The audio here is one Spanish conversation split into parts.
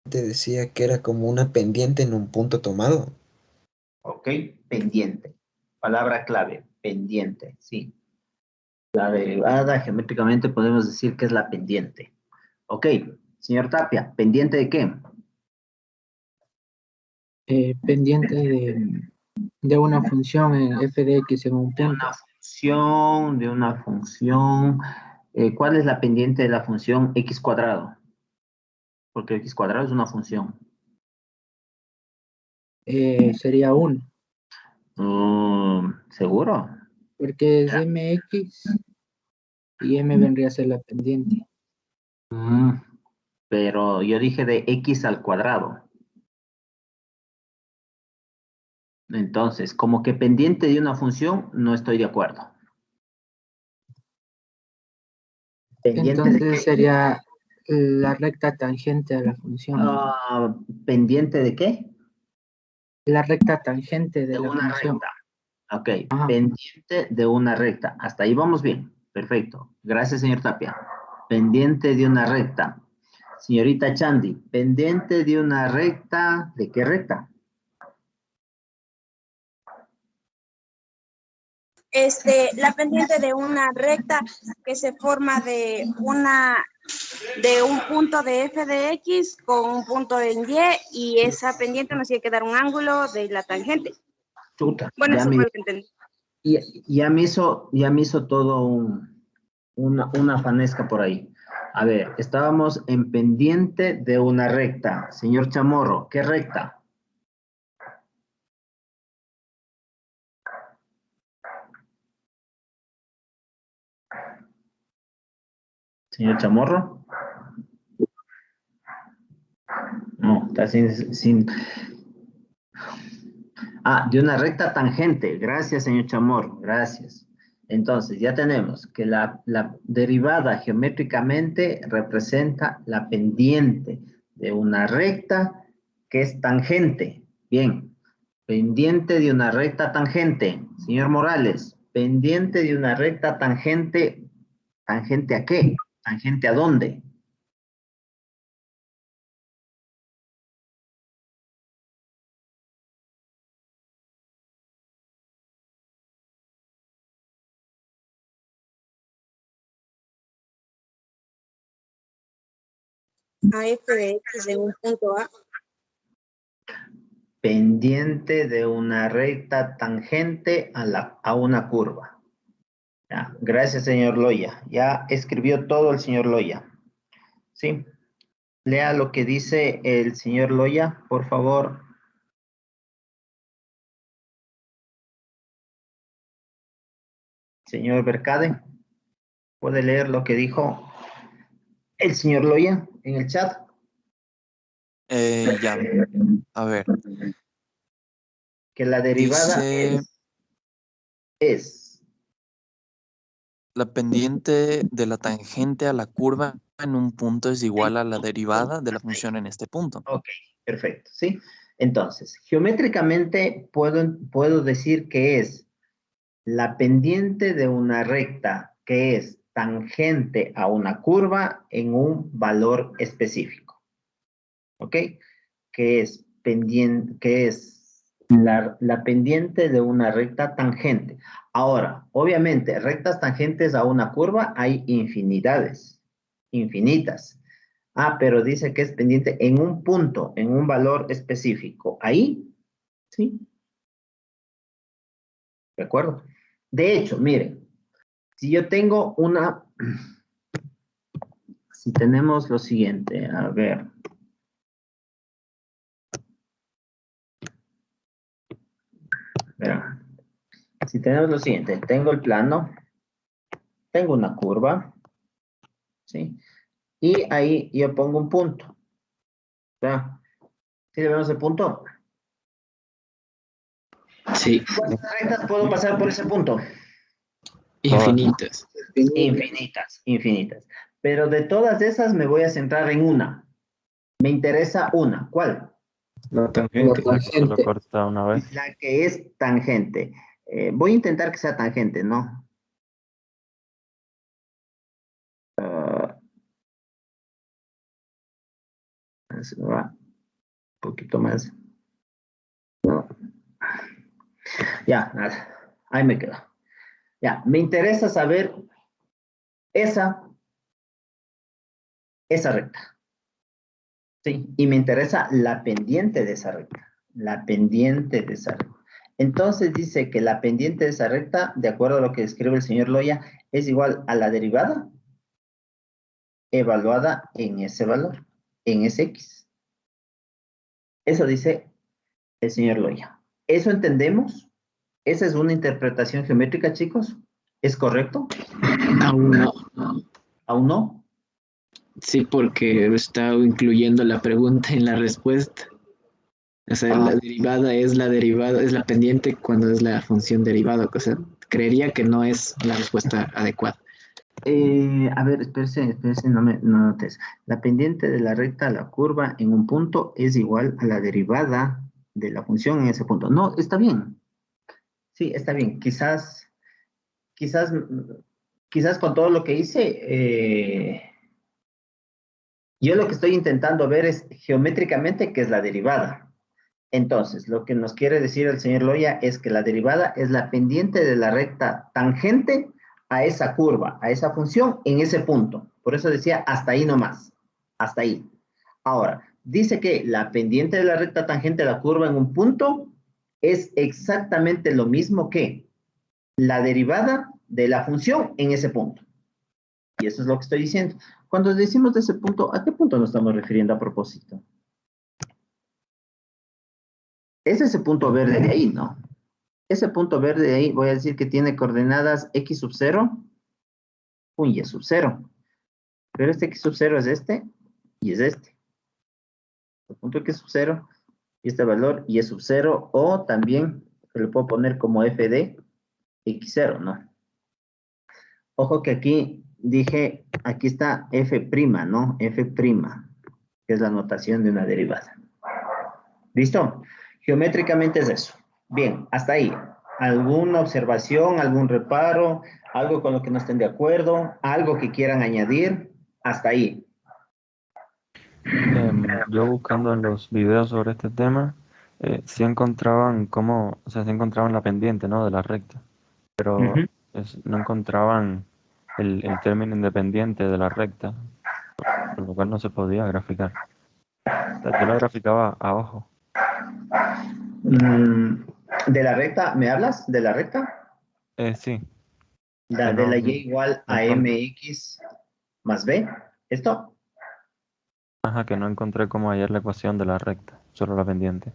te decía que era como una pendiente en un punto tomado. Ok, pendiente. Palabra clave, pendiente, sí. La derivada geométricamente podemos decir que es la pendiente. Ok, señor Tapia, ¿pendiente de qué? Pendiente de una función en f de x en un punto. De una función. ¿Cuál es la pendiente de la función x cuadrado? Porque x cuadrado es una función. Sería 1, ¿Seguro? porque es mx y m vendría a ser la pendiente. Pero yo dije de x al cuadrado. Entonces, como que pendiente de una función, no estoy de acuerdo. ¿Pendiente de Entonces qué? sería la recta tangente a la función. ¿Pendiente de qué? La recta tangente de De la una función. recta. Ok, Ajá. pendiente de una recta. Hasta ahí vamos bien. Perfecto. Gracias, señor Tapia. Pendiente de una recta. Señorita Chandy, pendiente de una recta. ¿De qué recta? La pendiente de una recta que se forma de un punto de f de x con un punto en y esa pendiente nos tiene que dar un ángulo de la tangente. Chuta, Bueno, eso fue lo que entendí. ya me hizo todo una fanesca por ahí. A ver, estábamos en pendiente de una recta. Señor Chamorro, ¿qué recta? Señor Chamorro. No, está sin... de una recta tangente. Gracias, señor Chamorro. Gracias. Entonces, ya tenemos que la derivada geométricamente representa la pendiente de una recta que es tangente. Bien. Pendiente de una recta tangente. Señor Morales, pendiente de una recta tangente. ¿Tangente a qué? ¿Tangente a dónde? A f de x en un punto A. Pendiente de una recta tangente a una curva. Ya, gracias, señor Loya. Ya escribió todo el señor Loya. ¿Sí? Lea lo que dice el señor Loya, por favor. Señor Bercade, ¿puede leer lo que dijo el señor Loya en el chat? Ya, a ver, Que la derivada dice es la pendiente de la tangente a la curva en un punto es igual a la derivada de la función en este punto. Ok, perfecto, ¿sí? Entonces, geométricamente puedo decir que es la pendiente de una recta que es tangente a una curva en un valor específico. ¿Ok? Que es la pendiente de una recta tangente. Ahora, obviamente, rectas tangentes a una curva hay infinidades, infinitas. Pero dice que es pendiente en un punto, en un valor específico. Ahí, ¿sí? ¿De acuerdo? De hecho, miren, si yo tengo si tenemos lo siguiente, a ver. Verán, si tenemos lo siguiente, tengo el plano, tengo una curva, ¿sí? Y ahí yo pongo un punto. ¿Ya? ¿Sí le vemos el punto? Sí, ¿Cuántas rectas puedo pasar por ese punto? infinitas. Infinitas, infinitas. Pero de todas esas me voy a centrar en una. Me interesa una. ¿Cuál? La tangente. La tangente. Corta una vez. La que es tangente. Voy a intentar que sea tangente, ¿no? Se me va un poquito más. No. Ya, nada. Ahí me quedo. Ya, me interesa saber esa recta. Sí, y me interesa la pendiente de esa recta. La pendiente de esa recta. Entonces dice que la pendiente de esa recta, de acuerdo a lo que describe el señor Loya, es igual a la derivada evaluada en ese valor, en ese X. Eso dice el señor Loya. ¿Eso entendemos? ¿Esa es una interpretación geométrica, chicos? ¿Es correcto? Aún no. ¿Aún no? Sí, porque está incluyendo la pregunta en la respuesta. O sea, la derivada, es la pendiente cuando es la función derivada. O sea, creería que no es la respuesta adecuada. A ver, espérese, no notes. La pendiente de la recta a la curva en un punto es igual a la derivada de la función en ese punto. No, está bien. Sí, está bien. Quizás con todo lo que hice, yo lo que estoy intentando ver es geométricamente qué es la derivada. Entonces, lo que nos quiere decir el señor Loya es que la derivada es la pendiente de la recta tangente a esa curva, a esa función en ese punto. Por eso decía hasta ahí nomás, hasta ahí. Ahora, dice que la pendiente de la recta tangente a la curva en un punto es exactamente lo mismo que la derivada de la función en ese punto. Y eso es lo que estoy diciendo. Cuando decimos de ese punto, ¿a qué punto nos estamos refiriendo a propósito? Es ese punto verde de ahí, ¿no? Ese punto verde de ahí, voy a decir que tiene coordenadas x sub 0, y sub 0. Pero este x sub 0 es este, y es este. El punto x sub 0, y este valor, y es sub 0, o también se le puedo poner como f de x0, ¿no? Ojo que aquí dije, aquí está f', ¿no? F', que es la notación de una derivada. ¿Listo? Geométricamente es eso. Bien, hasta ahí. ¿Alguna observación, algún reparo, algo con lo que no estén de acuerdo, algo que quieran añadir? Hasta ahí. Yo buscando en los videos sobre este tema, sí encontraban sí encontraban la pendiente, ¿no? De la recta, pero no encontraban el término independiente de la recta, por lo cual no se podía graficar. O sea, yo la graficaba a ojo. ¿De la recta? ¿Me hablas? ¿De la recta? Sí. La de la y igual a mx más b. ¿Esto? Ajá, que no encontré cómo hallar la ecuación de la recta, solo la pendiente.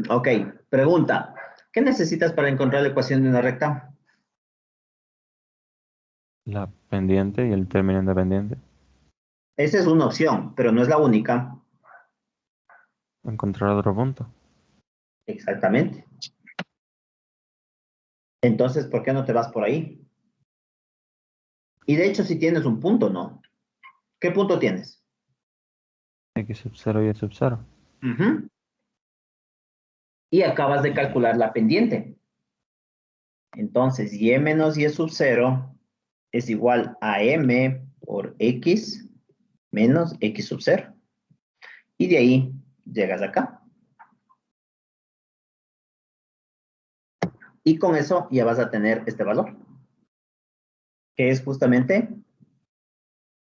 Ok, pregunta. ¿Qué necesitas para encontrar la ecuación de una recta? La pendiente y el término independiente. Esa es una opción, pero no es la única. Encontrar otro punto. Exactamente. Entonces, ¿por qué no te vas por ahí? Y de hecho, si tienes un punto, ¿no? ¿Qué punto tienes? X sub 0 y Y sub 0. Y acabas de calcular la pendiente. Entonces, y menos y sub 0 es igual a m por x menos x sub 0. Y de ahí llegas acá. Y con eso ya vas a tener este valor. Que es justamente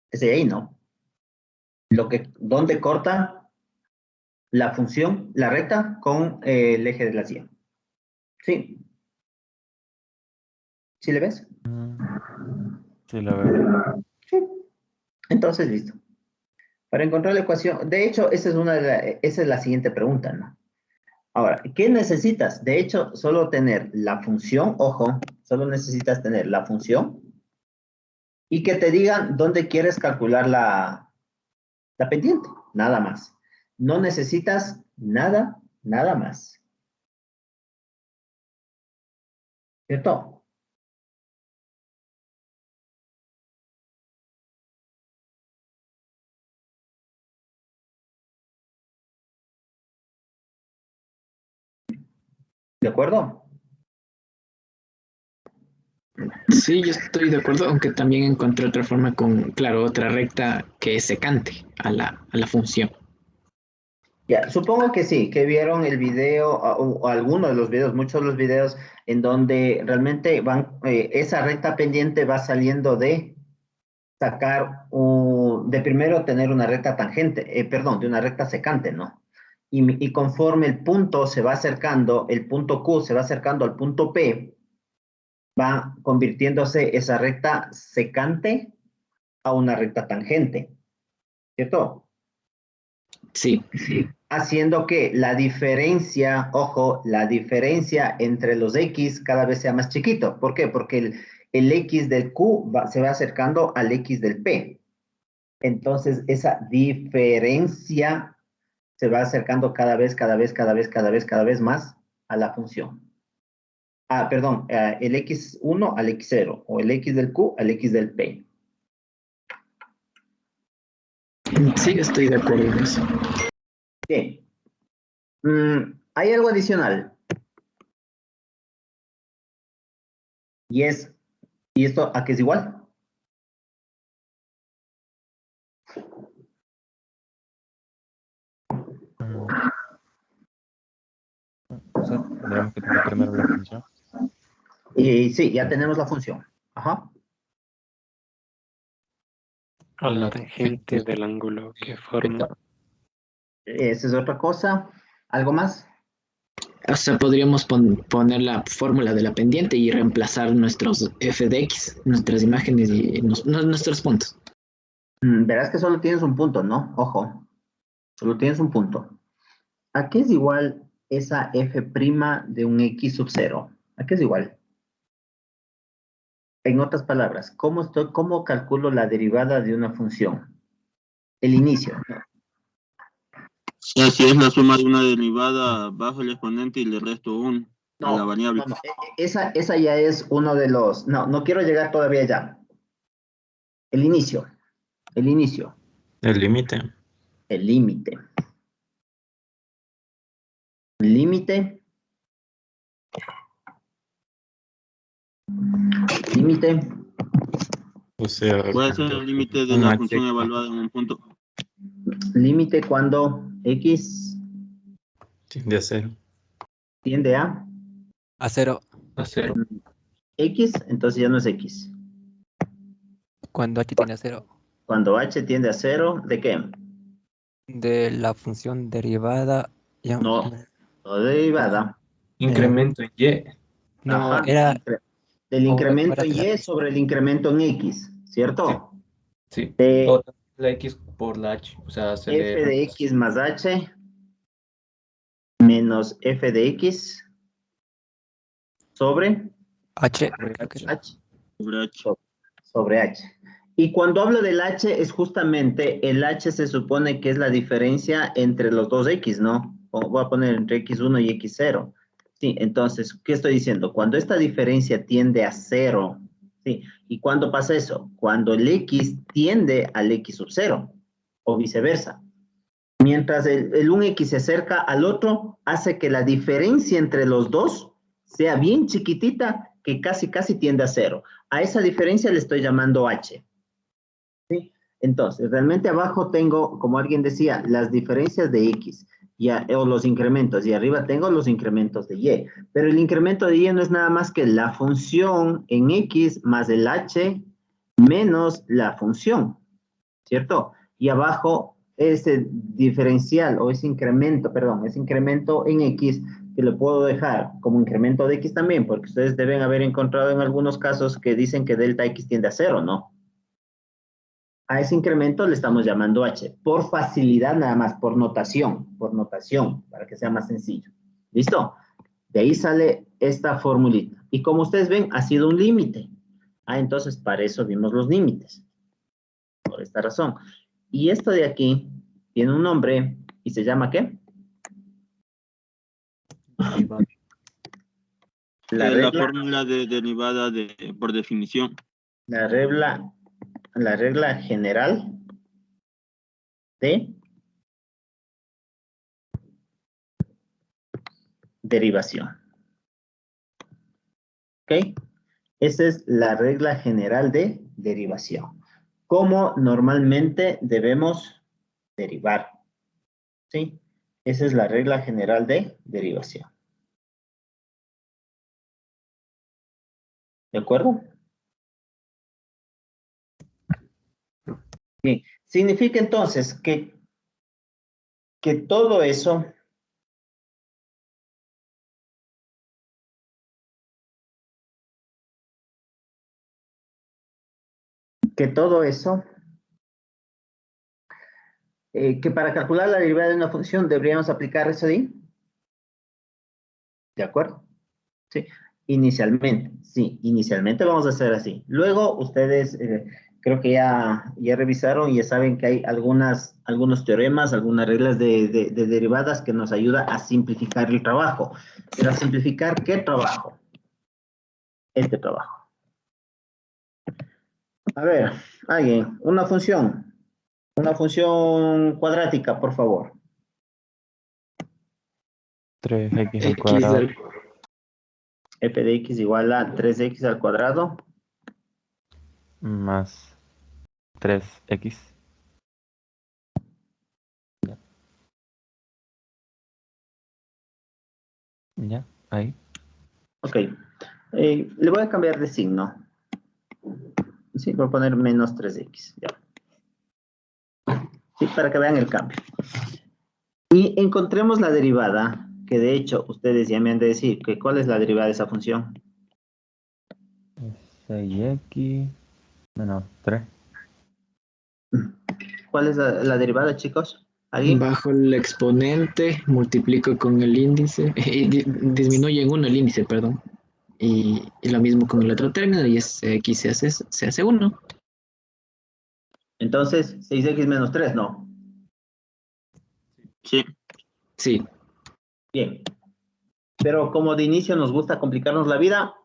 ese de ahí, ¿no? ¿Dónde corta la función, la recta, con el eje de la 100? Sí. ¿Sí le ves? Sí, la veo. Sí. Entonces, listo. Para encontrar la ecuación, de hecho, esa es la siguiente pregunta, ¿no? Ahora, ¿qué necesitas? De hecho, solo tener la función, ojo, solo necesitas tener la función y que te digan dónde quieres calcular la pendiente, nada más. No necesitas nada más. ¿Cierto? ¿De acuerdo? Sí, yo estoy de acuerdo, aunque también encontré otra forma con, claro, otra recta que es secante a la función. Ya, supongo que sí, que vieron el video o alguno de los videos, muchos de los videos en donde realmente van, esa recta pendiente va saliendo de sacar, de primero tener una recta tangente, perdón, de una recta secante, ¿no? Y conforme el punto se va acercando, el punto Q se va acercando al punto P, va convirtiéndose esa recta secante a una recta tangente, ¿cierto? Sí, Haciendo que la diferencia, ojo, la diferencia entre los X cada vez sea más chiquito. ¿Por qué? Porque el X del Q se va acercando al X del P. Entonces, esa diferencia se va acercando cada vez más a la función. Perdón, el X1 al X0, o el X del Q al X del P. sí, estoy de acuerdo en eso. Bien. Hay algo adicional. ¿Y esto a qué es igual? O sea, tendríamos que tener primero la función. Y sí, ya tenemos la función. Ajá. A la tangente del ángulo que forma. Esa es otra cosa. ¿Algo más? O sea, podríamos poner la fórmula de la pendiente y reemplazar nuestros f de x, nuestras imágenes y nuestros puntos. Verás que solo tienes un punto, ¿no? Ojo. Solo tienes un punto. ¿A qué es igual esa f' de un x sub 0? ¿A qué es igual? En otras palabras, ¿cómo calculo la derivada de una función? El inicio, ¿no? Si es la suma de una derivada bajo el exponente y le resto 1 a la variable. No. Esa ya es uno de los... No quiero llegar todavía allá. El inicio. El límite. El límite. El límite. Límite. O sea, Puede ser el límite de la función evaluada en un punto. Límite cuando x tiende a 0. tiende a... A 0. X, entonces ya no es x. Cuando h tiende a 0. Cuando h tiende a 0, ¿de qué? De la función derivada. Ya, No derivada. Incremento en y. No, Ajá, era... del incremento en espérate, y sobre el incremento en x, ¿cierto? Sí. De O la x por la h. O sea, se f le... de x más h menos f de x sobre h. h. Sobre h. Y cuando hablo del h es justamente, el h se supone que es la diferencia entre los dos x, ¿no? O voy a poner entre x1 y x0. Sí, entonces, ¿qué estoy diciendo? Cuando esta diferencia tiende a 0, ¿sí? ¿Y cuándo pasa eso? Cuando el x tiende al x sub 0, o viceversa. Mientras el un x se acerca al otro, hace que la diferencia entre los dos sea bien chiquitita, que casi tiende a 0. A esa diferencia le estoy llamando h. ¿Sí? Entonces, realmente abajo tengo, como alguien decía, las diferencias de x, o los incrementos, y arriba tengo los incrementos de y. Pero el incremento de y no es nada más que la función en x más el h menos la función, ¿cierto? Y abajo ese diferencial o ese incremento, perdón, ese incremento en x, que lo puedo dejar como incremento de x también, porque ustedes deben haber encontrado en algunos casos que dicen que delta x tiende a 0, ¿no? A ese incremento le estamos llamando h, por facilidad nada más, por notación, para que sea más sencillo. ¿Listo? De ahí sale esta formulita. Y como ustedes ven, ha sido un límite. Entonces para eso vimos los límites. Por esta razón. Y esto de aquí tiene un nombre y se llama ¿qué? La fórmula de derivada por definición. La regla general de derivación. ¿Ok? Esa es la regla general de derivación. ¿Cómo normalmente debemos derivar? ¿Sí? Esa es la regla general de derivación. ¿De acuerdo? Bien. Significa entonces que todo eso que para calcular la derivada de una función deberíamos aplicar eso de acuerdo? Sí, inicialmente vamos a hacer así. Luego ustedes creo que ya revisaron y ya saben que hay algunos teoremas, algunas reglas de derivadas que nos ayuda a simplificar el trabajo. ¿Pero a simplificar qué trabajo? Este trabajo. A ver, alguien, una función cuadrática, por favor. 3x al cuadrado. F de x igual a 3x al cuadrado. Más 3x. Ya, ahí. Ok. Le voy a cambiar de signo. Sí, voy a poner menos 3x. Ya. Sí, para que vean el cambio. Y encontremos la derivada, que de hecho ustedes ya me han de decir que cuál es la derivada de esa función. 6x menos 3. ¿Cuál es la derivada, chicos? ¿Alguien? Bajo el exponente, multiplico con el índice, disminuye en 1 el índice, perdón. Y lo mismo con el otro término, y x se hace 1. Entonces, 6x menos 3, ¿no? Sí. Sí. Bien. Pero como de inicio nos gusta complicarnos la vida,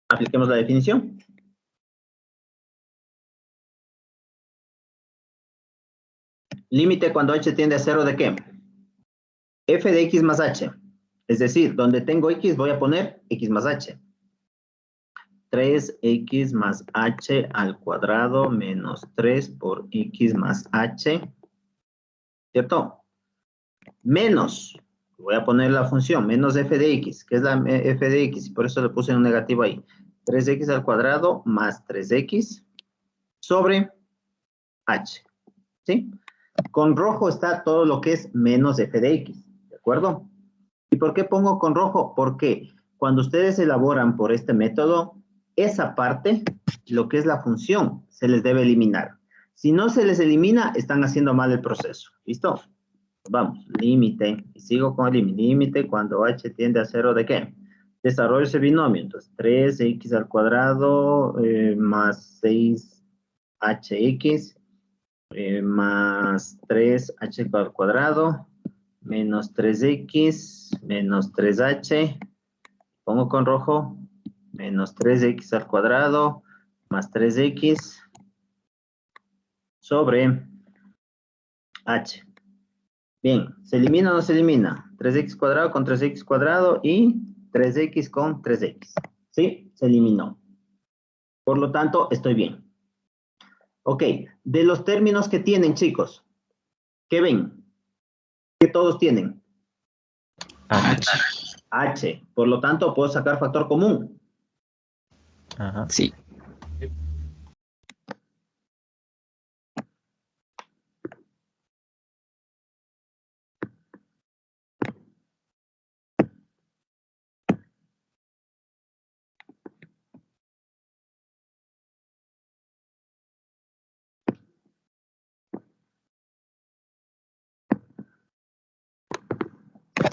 apliquemos la definición. Límite cuando h tiende a 0 ¿de qué? F de x más h. Es decir, donde tengo x voy a poner x más h. 3x más h al cuadrado menos 3 por x más h. ¿Cierto? Menos, voy a poner la función, menos f de x, que es la f de x, por eso le puse un negativo ahí. 3x al cuadrado más 3x sobre h. ¿Sí? Con rojo está todo lo que es menos f de x, ¿de acuerdo? ¿Y por qué pongo con rojo? Porque cuando ustedes elaboran por este método, esa parte, lo que es la función, se les debe eliminar. Si no se les elimina, están haciendo mal el proceso. ¿Listo? Vamos, límite. Y sigo con el límite cuando h tiende a 0 ¿de qué? Desarrollo ese binomio. Entonces, 3x al cuadrado más 6hx más 3h al cuadrado menos 3x menos 3h. Pongo con rojo. Menos 3x al cuadrado más 3x sobre h. Bien, ¿se elimina o no se elimina? 3x cuadrado con 3x cuadrado y 3x con 3x. ¿Sí? Se eliminó. Por lo tanto, estoy bien. Ok, de los términos que tienen, chicos, ¿qué ven? ¿Qué todos tienen? H. Por lo tanto, puedo sacar factor común. Ajá. Sí.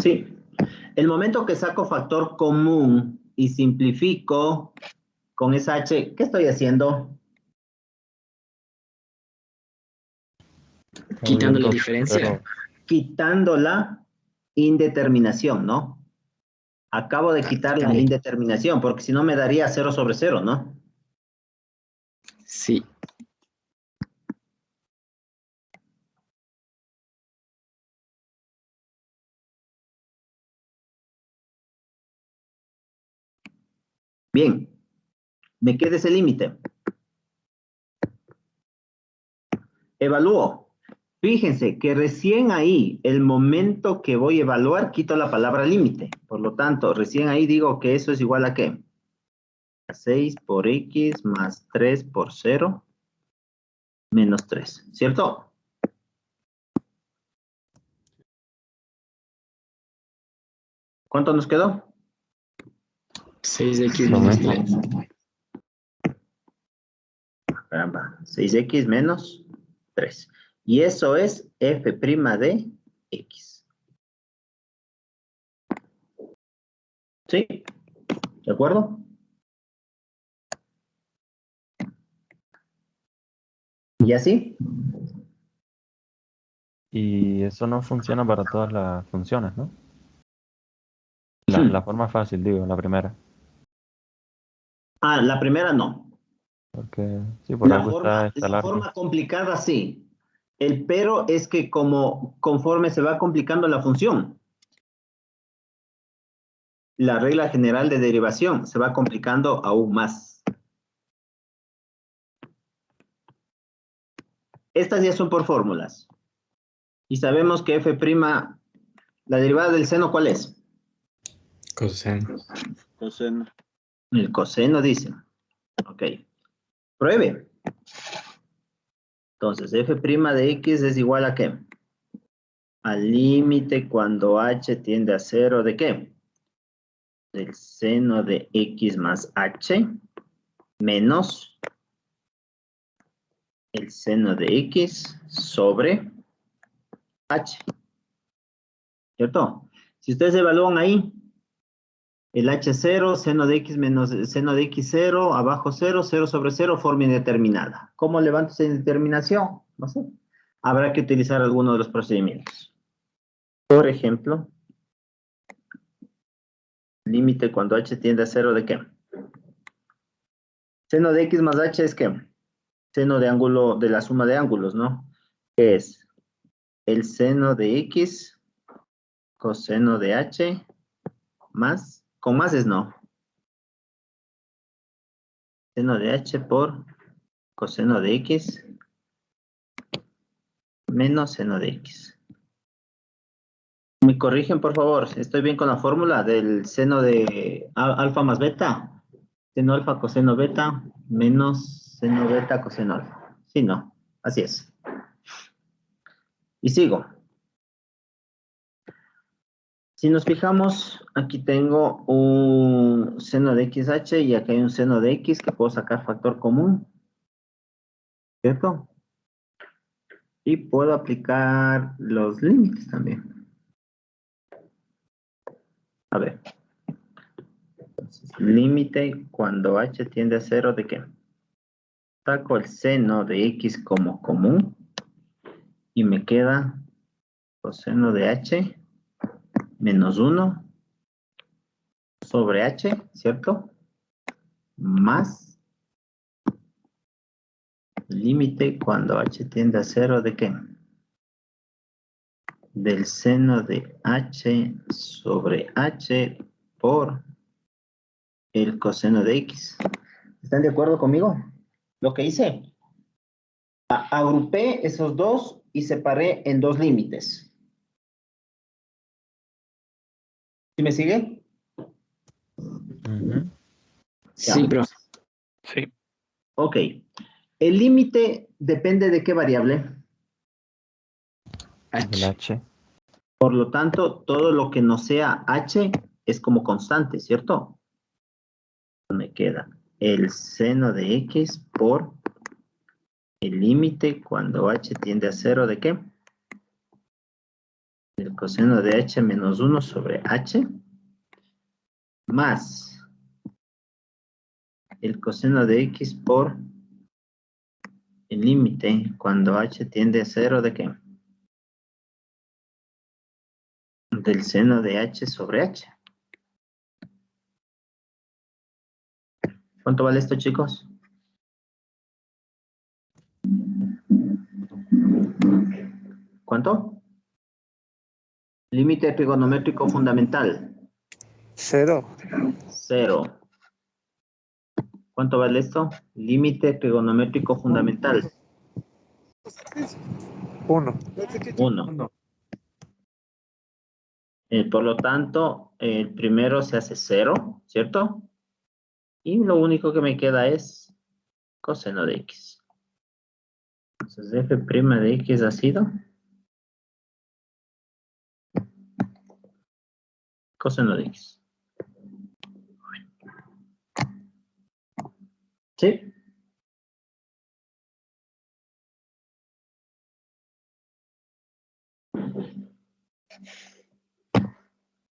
Sí. El momento que saco factor común y simplifico con esa h, ¿qué estoy haciendo? Quitando la diferencia. Quitando la indeterminación, ¿no? Acabo de quitar la indeterminación, porque si no me daría 0 sobre 0, ¿no? Sí. Bien. Me queda ese límite. Evalúo. Fíjense que recién ahí, el momento que voy a evaluar, quito la palabra límite. Por lo tanto, recién ahí digo que eso es igual a ¿qué? A 6 por x más 3 por 0 menos 3, ¿cierto? ¿Cuánto nos quedó? 6x menos 3. Caramba, 6x menos 3. Y eso es f' de x. ¿Sí? ¿De acuerdo? ¿Y así? Y eso no funciona para todas las funciones, ¿no? La forma fácil, digo, la primera. Ah, la primera no. Porque, sí, por algo está La larga. forma complicada sí. El pero es que conforme se va complicando la función, la regla general de derivación se va complicando aún más. Estas ya son por fórmulas. Y sabemos que f', la derivada del seno, ¿cuál es? Coseno. Coseno. El coseno dice. Ok. Pruebe. Entonces, f' de x es igual a ¿qué? Al límite cuando h tiende a 0 ¿de qué? Del seno de x más h menos el seno de x sobre h. ¿Cierto? Si ustedes evalúan ahí, el h0, seno de x menos seno de x0, abajo 0, 0 sobre 0, forma indeterminada. ¿Cómo levanto esa indeterminación? No sé. Habrá que utilizar alguno de los procedimientos. Por ejemplo, límite cuando h tiende a 0 ¿de qué? Seno de x más h es ¿qué? Seno de ángulo, de la suma de ángulos, ¿no? ¿Qué es? El seno de x coseno de h más, con más es no. Seno de h por coseno de x menos seno de x. ¿Me corrigen, por favor? ¿Estoy bien con la fórmula del seno de alfa más beta? Seno alfa coseno beta menos seno beta coseno alfa. Sí, no. Así es. Y sigo. Si nos fijamos, aquí tengo un seno de xh y acá hay un seno de x que puedo sacar factor común. ¿Cierto? Y puedo aplicar los límites también. A ver. Entonces, límite cuando h tiende a 0 ¿de qué? Saco el seno de x como común y me queda coseno de h menos 1 sobre h, ¿cierto? Más límite cuando h tiende a 0 ¿de qué? Del seno de h sobre h por el coseno de x. ¿Están de acuerdo conmigo? Lo que hice. Agrupé esos dos y separé en dos límites. ¿Sí me sigue? Sí, profe. Sí. Ok. El límite depende de qué variable. El h. Por lo tanto, todo lo que no sea h es como constante, ¿cierto? Me queda el seno de x por el límite cuando h tiende a 0 ¿de qué? El coseno de h menos 1 sobre h más el coseno de x por el límite cuando h tiende a 0 ¿de qué? Del seno de h sobre h. ¿Cuánto vale esto, chicos? ¿Cuánto? Límite trigonométrico fundamental. 0. 0. ¿Cuánto vale esto? Límite trigonométrico fundamental. 1. 1. Por lo tanto, el primero se hace 0, ¿cierto? Y lo único que me queda es coseno de x. Entonces, f' de x ha sido coseno de x. ¿Sí?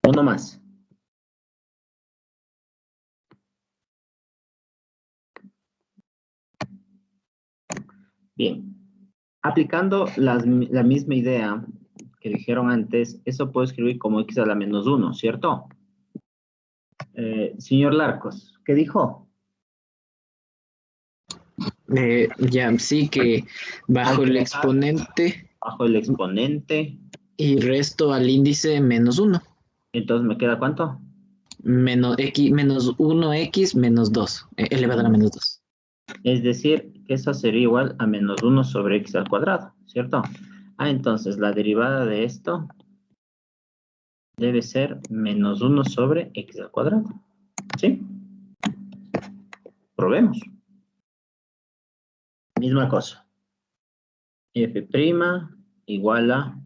Uno más. Bien. Aplicando la misma idea que dijeron antes, eso puedo escribir como x a la menos 1, ¿cierto? Señor Larcos, ¿qué dijo? Ya, sí que bajo el exponente. Bajo el exponente. Y resto al índice menos 1. Entonces, ¿me queda cuánto? Menos 1x menos 2, elevado a la menos 2. Es decir, que eso sería igual a menos 1 sobre x al cuadrado, ¿cierto? Entonces, la derivada de esto debe ser menos 1 sobre x al cuadrado. ¿Sí? Probemos. Misma cosa. F' igual a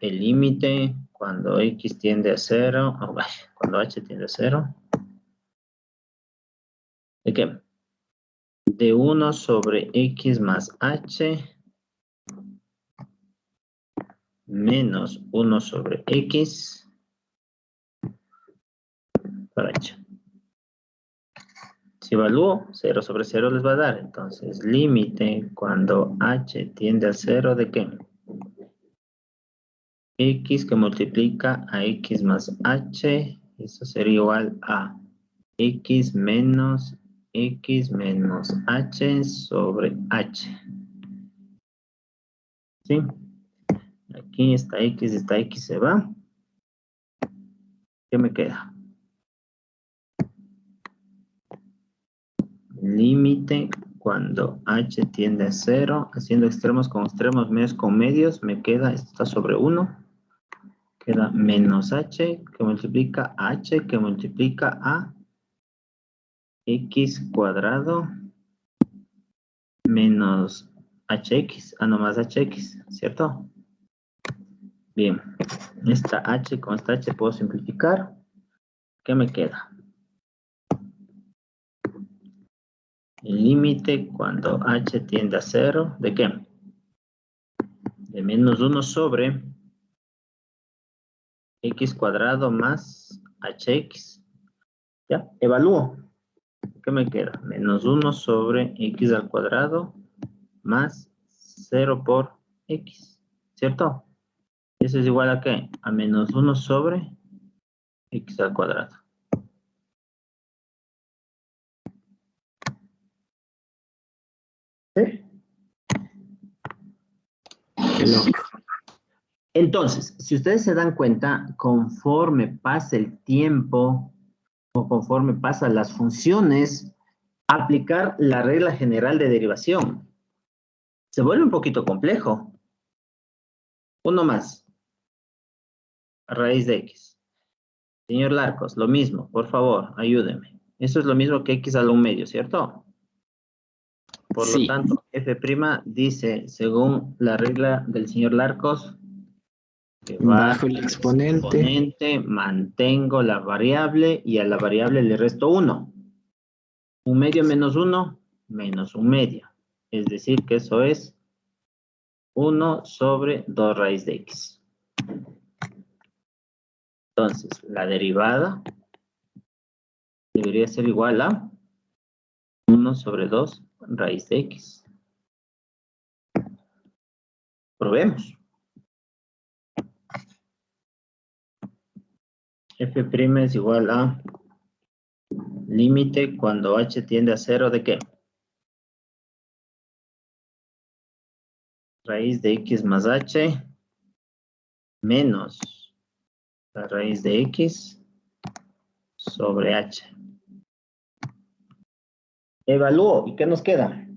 el límite cuando x tiende a 0, cuando h tiende a 0. ¿De qué? De 1 sobre x más h menos 1 sobre x por h. Si evalúo, 0 sobre 0 les va a dar. Entonces, límite cuando h tiende a 0, ¿de qué? X que multiplica a x más h, eso sería igual a x menos h sobre h. ¿Sí? Aquí esta x se va. ¿Qué me queda? Límite cuando h tiende a 0, haciendo extremos con extremos, medios con medios, me queda, esto está sobre 1, queda menos h que multiplica a h que multiplica a x cuadrado menos hx, nomás hx, ¿cierto? Bien, esta h con esta h puedo simplificar. ¿Qué me queda? El límite cuando h tiende a 0, ¿de qué? De menos 1 sobre x cuadrado más hx. ¿Ya? Evalúo. ¿Qué me queda? Menos 1 sobre x al cuadrado más 0 por x. ¿Cierto? Eso es igual a ¿qué? A menos 1 sobre x al cuadrado. ¿Sí? Qué loco. Entonces, si ustedes se dan cuenta, conforme pasa el tiempo o conforme pasan las funciones, aplicar la regla general de derivación se vuelve un poquito complejo. Uno más. Raíz de x. Señor Larcos, lo mismo, por favor, ayúdeme. Eso es lo mismo que x a la 1 medio, ¿cierto? Por lo tanto, f' dice, según la regla del señor Larcos, que bajo el exponente, mantengo la variable y a la variable le resto 1. 1 medio menos 1, menos 1 medio. Es decir, que eso es 1 sobre 2 raíz de x. Entonces, la derivada debería ser igual a 1 sobre 2 raíz de x. Probemos. F' es igual a límite cuando h tiende a 0 ¿de qué? Raíz de x más h menos la raíz de x sobre h. Evalúo. ¿Y qué nos queda?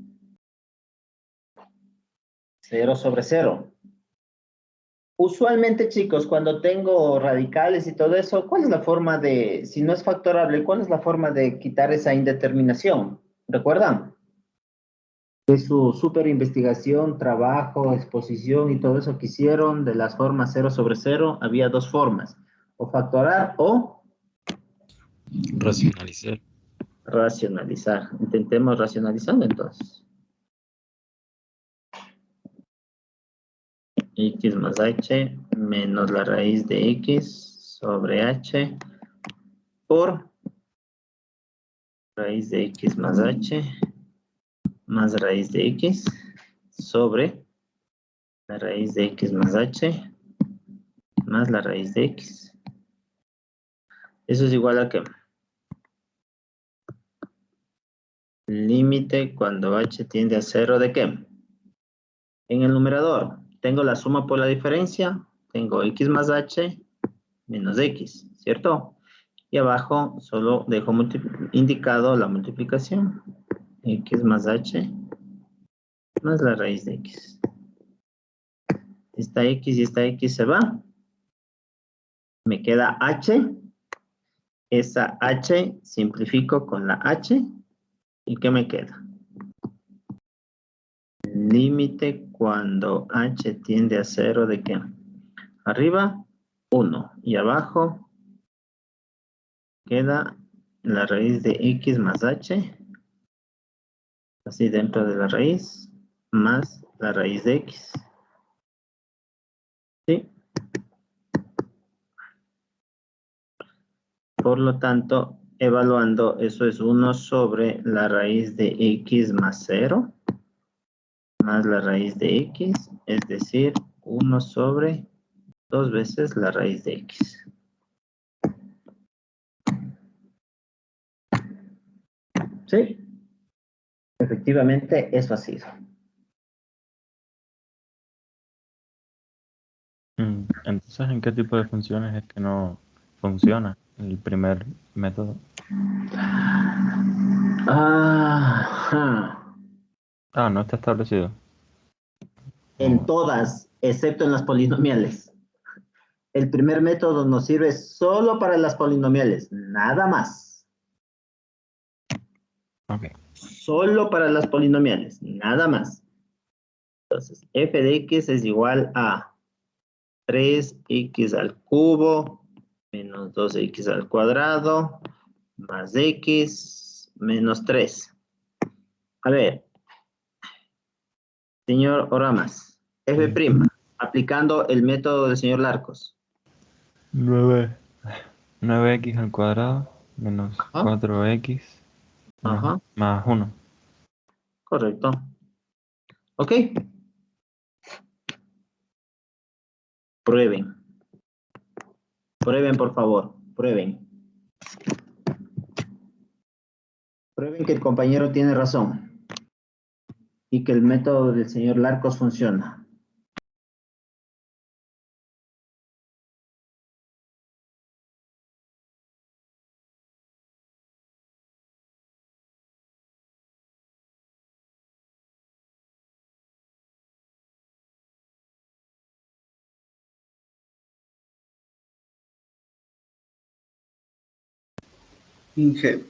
0 sobre 0. Usualmente, chicos, cuando tengo radicales y todo eso, ¿cuál es la forma de, si no es factorable, cuál es la forma de quitar esa indeterminación? ¿Recuerdan? De su super investigación, trabajo, exposición y todo eso que hicieron de las formas 0 sobre 0, había dos formas, o factorar o Racionalizar. racionalizar. Intentemos racionalizando entonces. X más h menos la raíz de x sobre h por raíz de x más h más raíz de x sobre la raíz de x más h más la raíz de x. Eso es igual a que límite cuando h tiende a 0 de qué. En el numerador tengo la suma por la diferencia, tengo x más h menos x, ¿cierto? Y abajo solo dejo indicado la multiplicación. X más h más la raíz de x. Esta x y esta x se va. Me queda h. Esa h simplifico con la h. ¿Y qué me queda? Límite cuando h tiende a 0 de qué? Arriba, 1. Y abajo queda la raíz de x más h. Así dentro de la raíz, más la raíz de x. ¿Sí? Por lo tanto, evaluando, eso es 1 sobre la raíz de x más 0, más la raíz de x, es decir, 1 sobre 2 veces la raíz de x. ¿Sí? Efectivamente, eso ha sido. Entonces, ¿en qué tipo de funciones es que no funciona el primer método? Ajá. No está establecido. En todas, excepto en las polinomiales. El primer método nos sirve solo para las polinomiales, nada más. Ok. Solo para las polinomiales, nada más. Entonces, f de x es igual a 3x al cubo menos 2x al cuadrado más x menos 3. A ver, señor Oramas, f', aplicando el método del señor Larcos. 9x al cuadrado menos 4x más 1. Correcto. ¿Ok? Prueben. Prueben, por favor. Prueben. Prueben que el compañero tiene razón. Y que el método del señor Larcos funciona. Inge.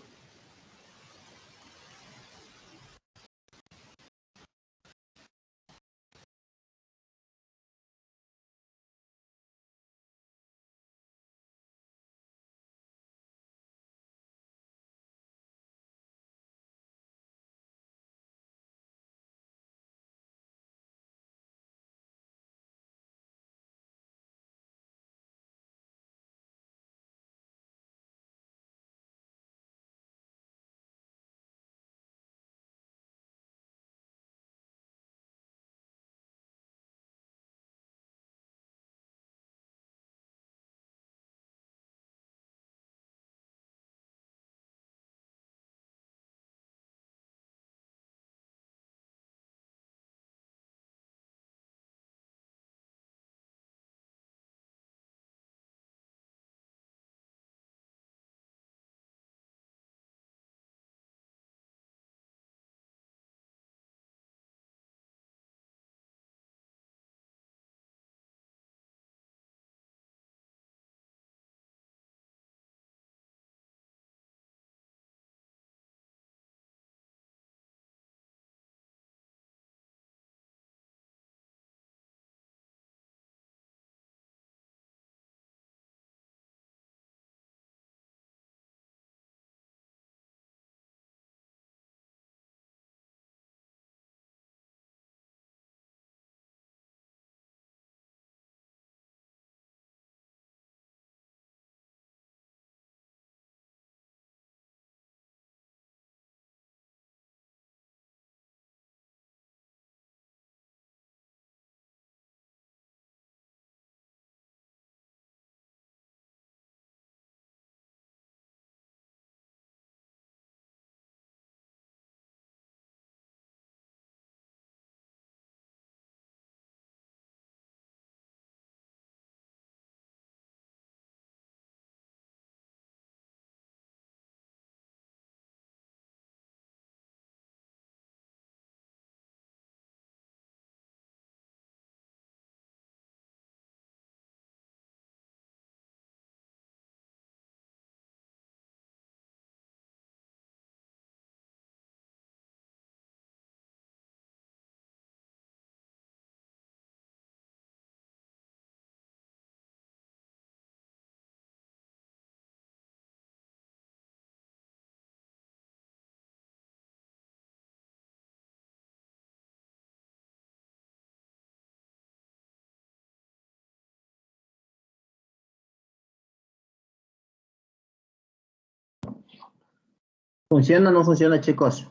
¿Funciona o no funciona, chicos?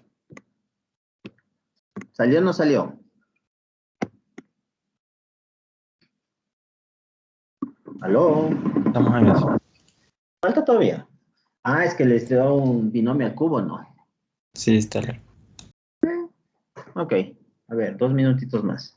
¿Salió o no salió? ¿Aló? Estamos en eso. ¿Falta todavía? Ah, es que les dio un binomio al cubo, ¿no? Sí, está bien. Ok, a ver, 2 minutitos más.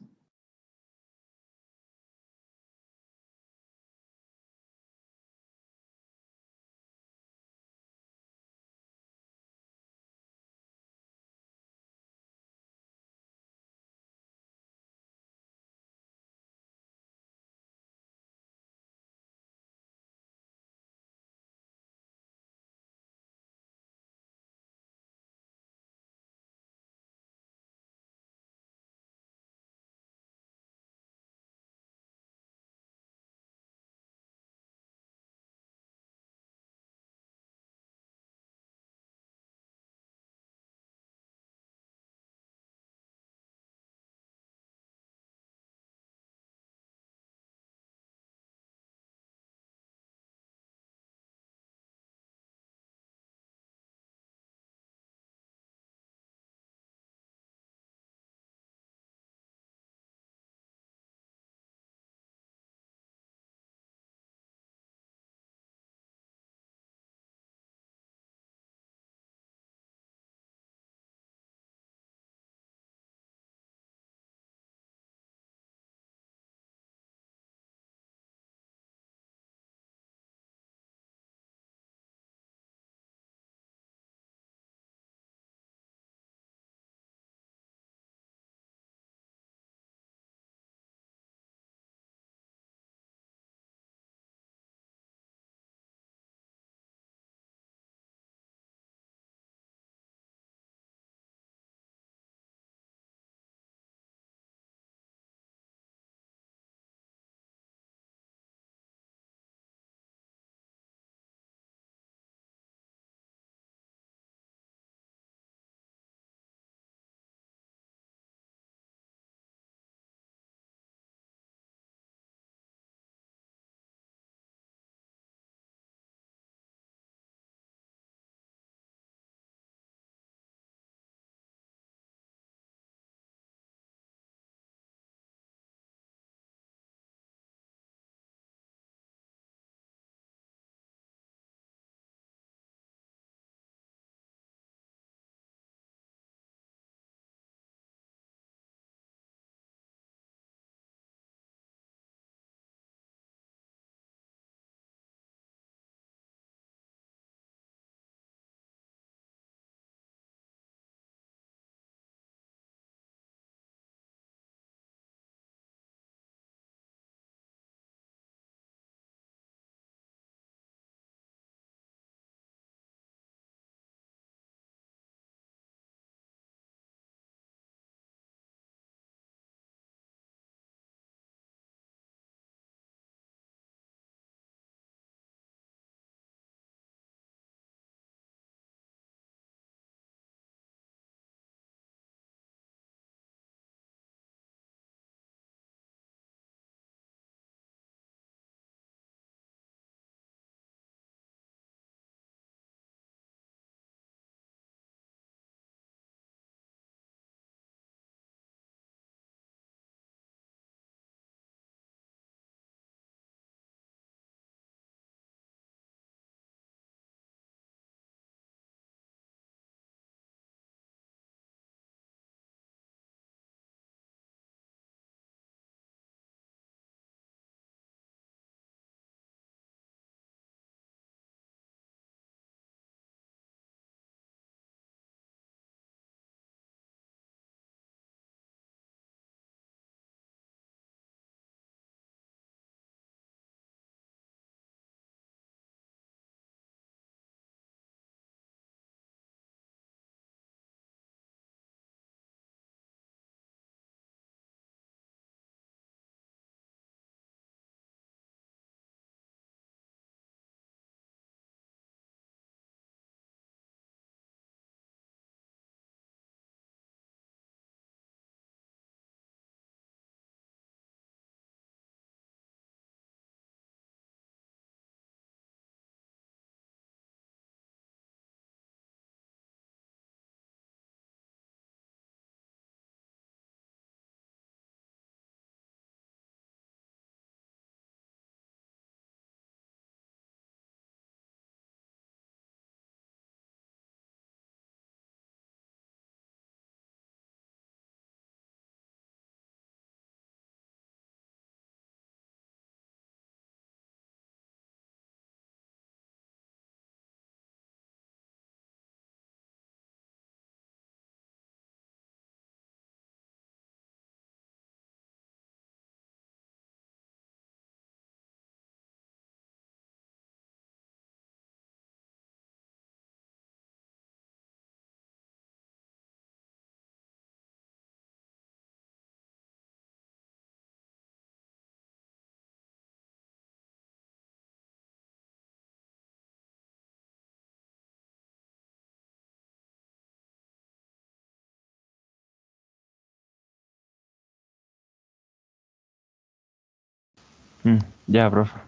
Ya, profe.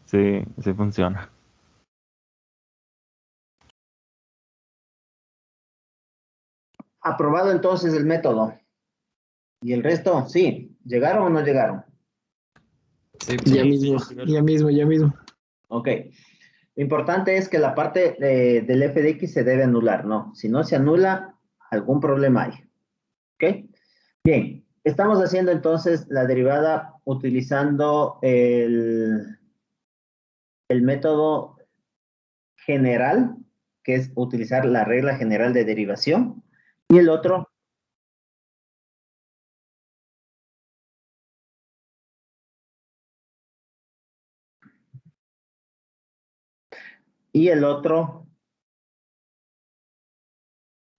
Sí, sí funciona. Aprobado entonces el método. ¿Y el resto? Sí. ¿Llegaron o no llegaron? Sí, Ya profe. mismo, ya mismo, ya mismo. Ok. Lo importante es que la parte del f de x se debe anular, ¿no? Si no se anula, algún problema hay. ¿Ok? Bien. Estamos haciendo entonces la derivada utilizando el método general, que es utilizar la regla general de derivación. Y el otro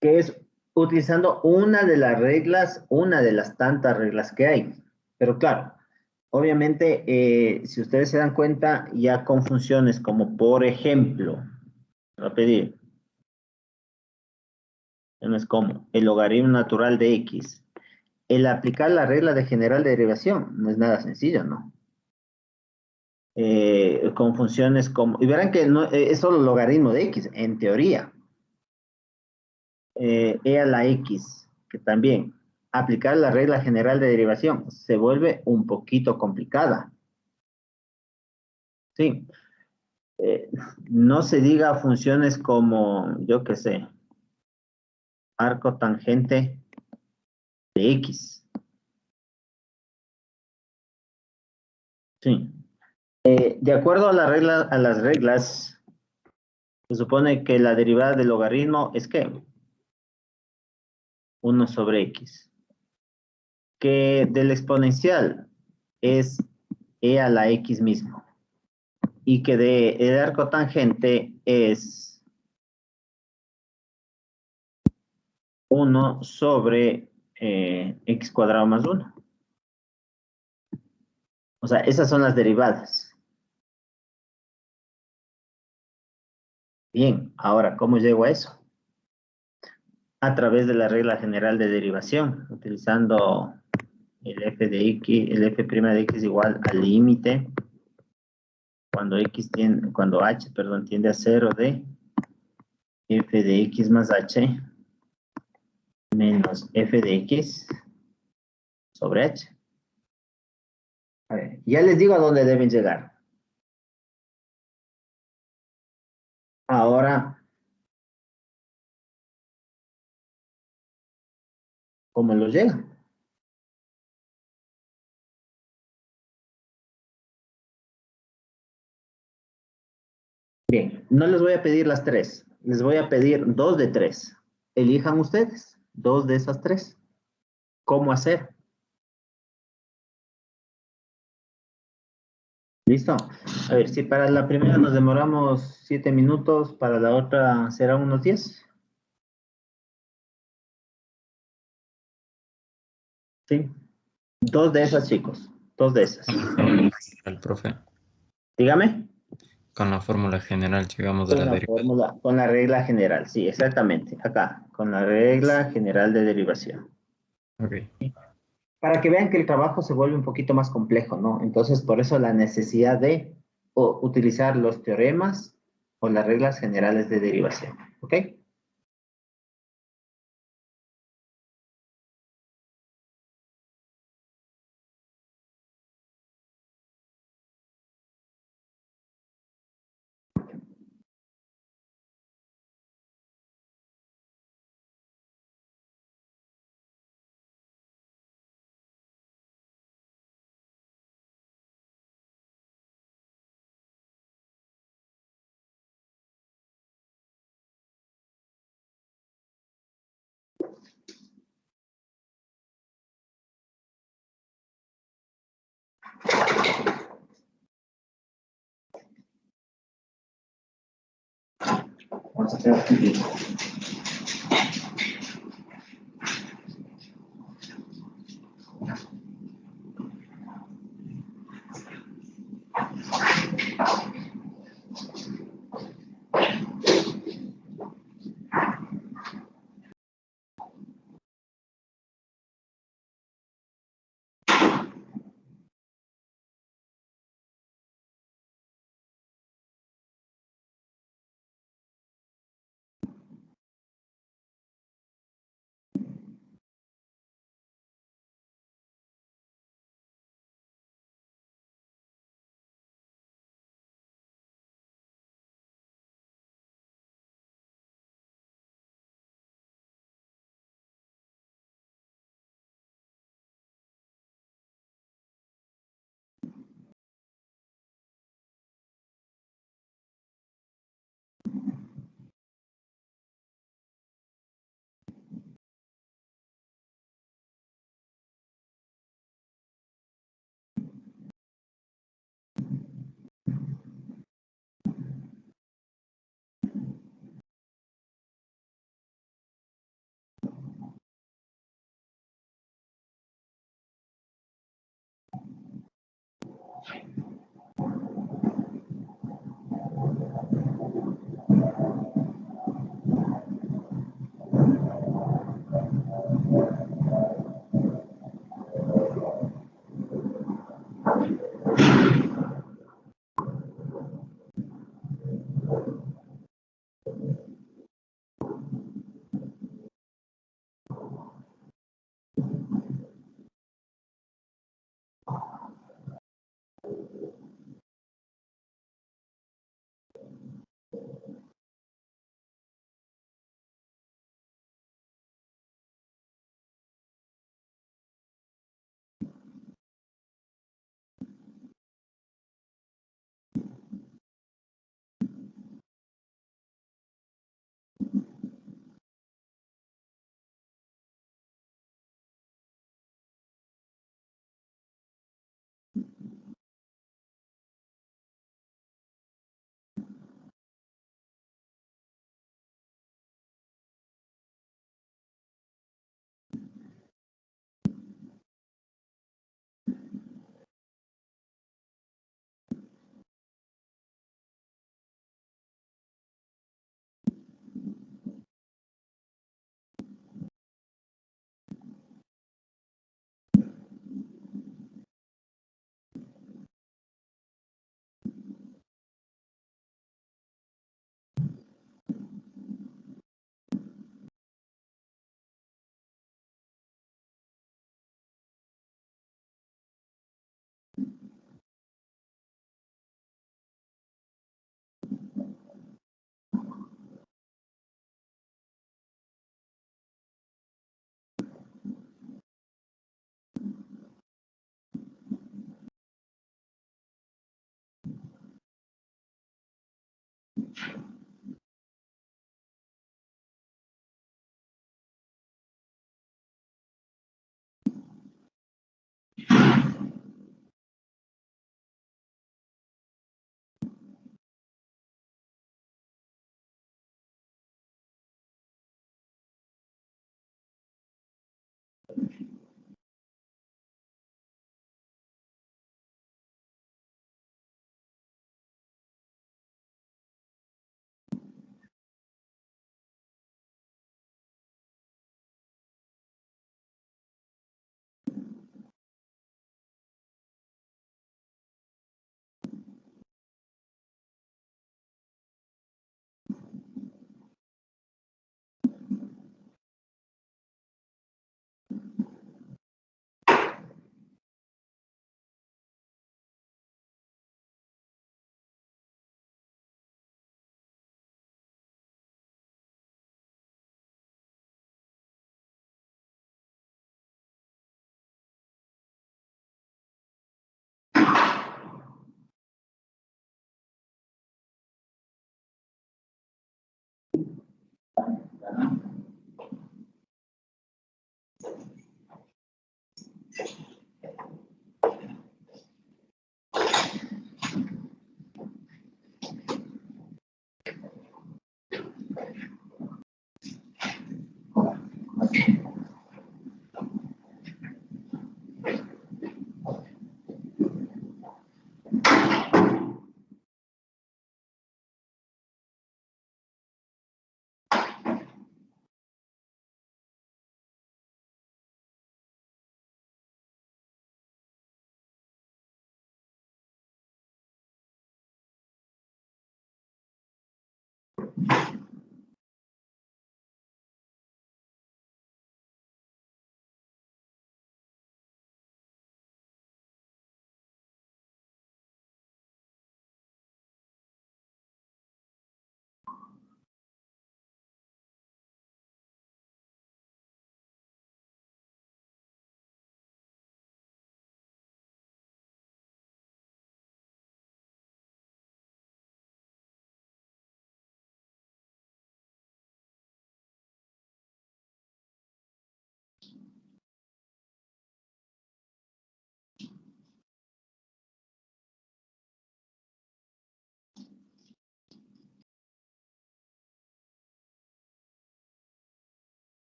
que es utilizando una de las reglas, una de las tantas reglas que hay. Pero claro, obviamente, si ustedes se dan cuenta, ya con funciones como, por ejemplo, voy a pedir, no es como, el logaritmo natural de x. El aplicar la regla de general de derivación no es nada sencillo, ¿no? Con funciones como, y verán que no, es solo logaritmo de x, en teoría. E a la x, que también aplicar la regla general de derivación se vuelve un poquito complicada. Sí. No se diga funciones como, yo qué sé, arco tangente de x. Sí. De acuerdo a las reglas, se supone que la derivada del logaritmo es ¿qué? 1 sobre x. Que del exponencial es e a la x mismo. Y que el arco tangente es 1 sobre x cuadrado más 1. O sea, esas son las derivadas. Bien, ahora, ¿cómo llego a eso? A través de la regla general de derivación, utilizando el f de x, el f' de x igual al límite cuando h, perdón, tiende a 0 de f de x más h menos f de x sobre h. A ver, ya les digo a dónde deben llegar. Ahora, ¿cómo lo llegan? Bien, no les voy a pedir las 3, les voy a pedir 2 de 3. Elijan ustedes 2 de esas 3. ¿Cómo hacer? ¿Listo? A ver, si para la primera nos demoramos 7 minutos, para la otra serán unos 10. ¿Sí? 2 de esas, chicos. 2 de esas. El profe. Dígame. Con la fórmula general llegamos a la derivada. Con la regla general, sí, exactamente. Acá, con la regla general de derivación. Ok. Para que vean que el trabajo se vuelve un poquito más complejo, ¿no? Entonces, por eso la necesidad de utilizar los teoremas o las reglas generales de derivación. ¿Ok? Vamos a hacer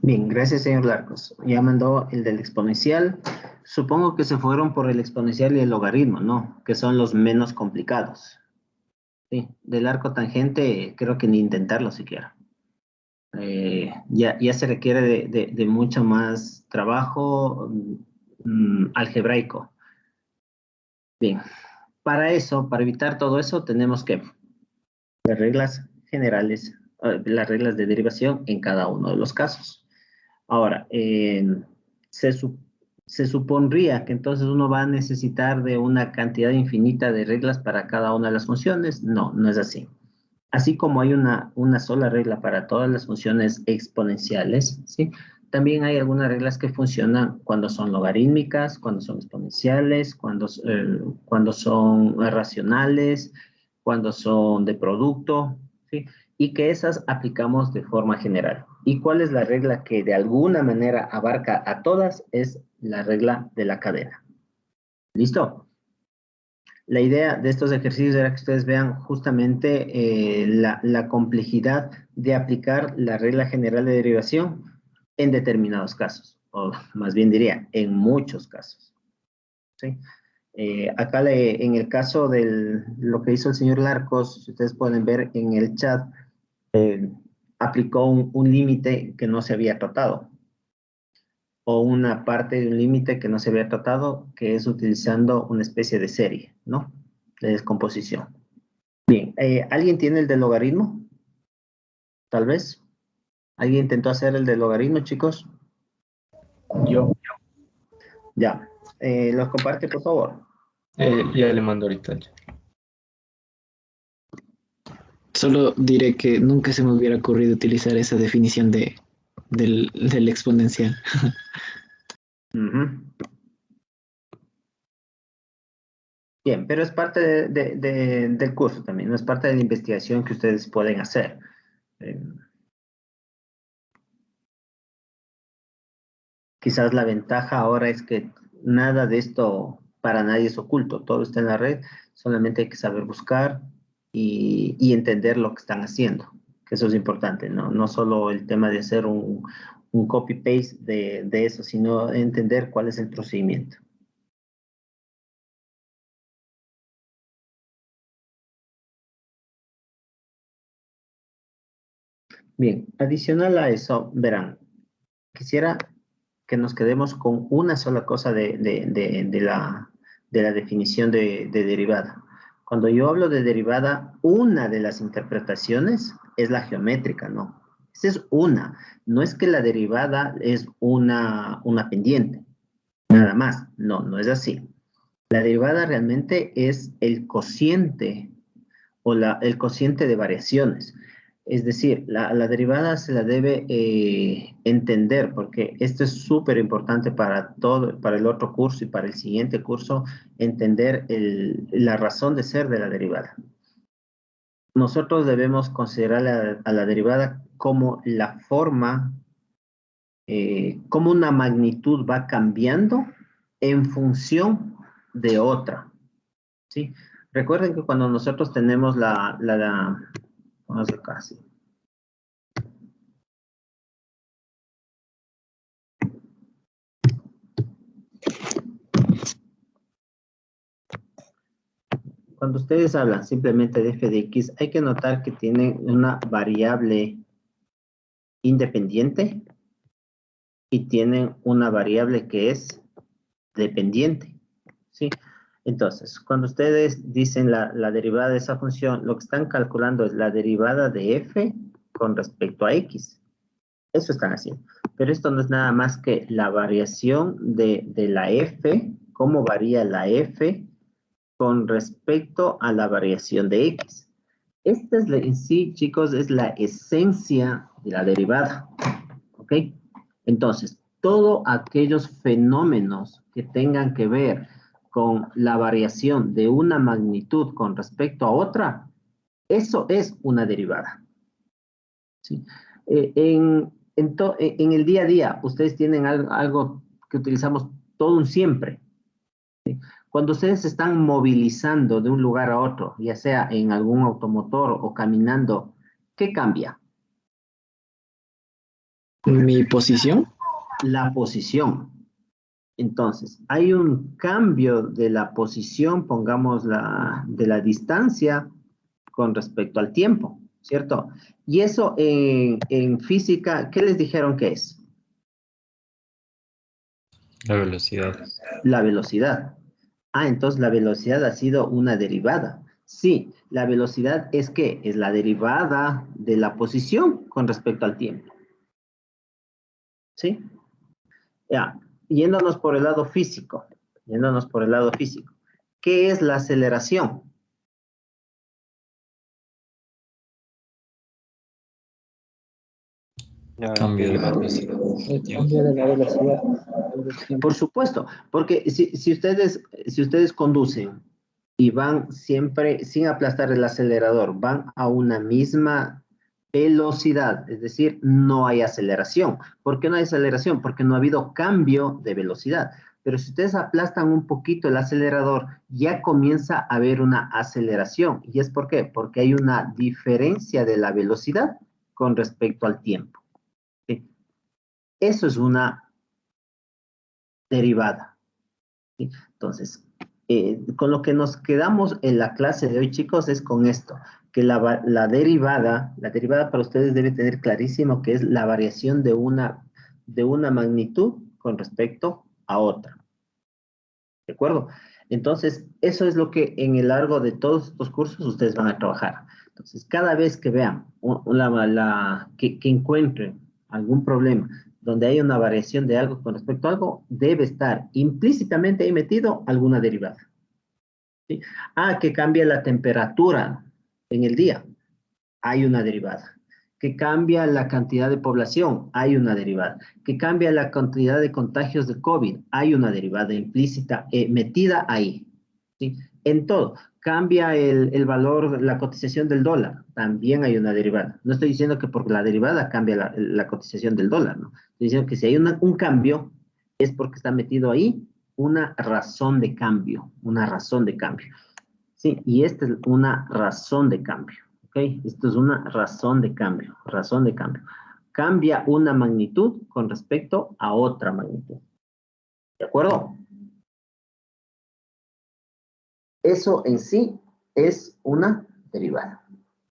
Bien, gracias, señor Larcos. Ya mandó el del exponencial. Supongo que se fueron por el exponencial y el logaritmo, ¿no? Que son los menos complicados. Sí, del arco tangente creo que ni intentarlo siquiera. Ya se requiere de mucho más trabajo algebraico. Bien, para eso, para evitar todo eso, tenemos que las reglas generales, las reglas de derivación en cada uno de los casos. Ahora, se supondría que entonces uno va a necesitar de una cantidad infinita de reglas para cada una de las funciones. No, no es así. Así como hay una sola regla para todas las funciones exponenciales, ¿sí? También hay algunas reglas que funcionan cuando son logarítmicas, cuando son exponenciales, cuando son racionales, cuando son de producto, ¿sí? Y que esas aplicamos de forma general. ¿Y cuál es la regla que de alguna manera abarca a todas? Es la regla de la cadena. ¿Listo? La idea de estos ejercicios era que ustedes vean justamente la complejidad de aplicar la regla general de derivación en determinados casos, o más bien diría, en muchos casos. ¿Sí? Acá en el caso de lo que hizo el señor Larcos, si ustedes pueden ver en el chat, aplicó un límite que no se había tratado, o una parte de un límite que no se había tratado, que es utilizando una especie de serie, ¿no? De descomposición. Bien, ¿alguien tiene el del logaritmo? Tal vez. ¿Alguien intentó hacer el del logaritmo, chicos? Yo. Ya. ¿Los comparte, por favor? Ya le mando ahorita. Solo diré que nunca se me hubiera ocurrido utilizar esa definición del exponencial. Bien, pero es parte del curso también, no es parte de la investigación que ustedes pueden hacer. Quizás la ventaja ahora es que nada de esto para nadie es oculto, todo está en la red, solamente hay que saber buscar y entender lo que están haciendo, que eso es importante, ¿no? No solo el tema de hacer un copy-paste de eso, sino entender cuál es el procedimiento. Bien, adicional a eso, verán, quisiera que nos quedemos con una sola cosa de la definición de derivada. Cuando yo hablo de derivada, una de las interpretaciones es la geométrica, ¿no? Esa es una. No es que la derivada es una pendiente, nada más. No, no es así. La derivada realmente es el cociente o el cociente de variaciones. Es decir, la derivada se la debe entender porque esto es súper importante para el otro curso y para el siguiente curso, entender la razón de ser de la derivada. Nosotros debemos considerar a la derivada como la forma, como una magnitud va cambiando en función de otra, ¿sí? Recuerden que cuando nosotros tenemos vamos a casi. Cuando ustedes hablan simplemente de f de x, hay que notar que tienen una variable independiente y tienen una variable que es dependiente, ¿sí? Entonces, cuando ustedes dicen la derivada de esa función, lo que están calculando es la derivada de f con respecto a x. Eso están haciendo. Pero esto no es nada más que la variación de la f, cómo varía la f con respecto a la variación de x. Esta es en sí, chicos, es la esencia de la derivada. ¿Ok? Entonces, todos aquellos fenómenos que tengan que ver con la variación de una magnitud con respecto a otra, eso es una derivada. ¿Sí? En el día a día, ustedes tienen algo que utilizamos todo un siempre. ¿Sí? Cuando ustedes se están movilizando de un lugar a otro, ya sea en algún automotor o caminando, ¿qué cambia? ¿Mi posición? La posición. Entonces, hay un cambio de la posición, pongamos de la distancia con respecto al tiempo, ¿cierto? Y eso en física, ¿qué les dijeron que es? La velocidad. La velocidad. Ah, entonces la velocidad ha sido una derivada. Sí, la velocidad es ¿qué? Es la derivada de la posición con respecto al tiempo. ¿Sí? Ya, yéndonos por el lado físico, ¿qué es la aceleración? Cambio de velocidad. El cambio de la velocidad. Por supuesto, porque si ustedes conducen y van siempre sin aplastar el acelerador, van a una misma velocidad, es decir, no hay aceleración. ¿Por qué no hay aceleración? Porque no ha habido cambio de velocidad. Pero si ustedes aplastan un poquito el acelerador, ya comienza a haber una aceleración. ¿Y es por qué? Porque hay una diferencia de la velocidad con respecto al tiempo. ¿Sí? Eso es una derivada. ¿Sí? Entonces, con lo que nos quedamos en la clase de hoy, chicos, es con esto, que la derivada para ustedes debe tener clarísimo que es la variación de una magnitud con respecto a otra. ¿De acuerdo? Entonces, eso es lo que en el largo de todos estos cursos ustedes van a trabajar. Entonces, cada vez que vean, que encuentren algún problema donde hay una variación de algo con respecto a algo, debe estar implícitamente ahí metido alguna derivada. ¿Sí? Ah, que cambia la temperatura en el día, hay una derivada. Que cambia la cantidad de población, hay una derivada. Que cambia la cantidad de contagios de COVID, hay una derivada implícita metida ahí. ¿Sí? En todo. Cambia el valor, la cotización del dólar, también hay una derivada. No estoy diciendo que por la derivada cambia la cotización del dólar, ¿no? Estoy diciendo que si hay un cambio, es porque está metido ahí una razón de cambio, Sí, y esta es una razón de cambio, ¿ok? Esto es una razón de cambio. Cambia una magnitud con respecto a otra magnitud. ¿De acuerdo? Eso en sí es una derivada.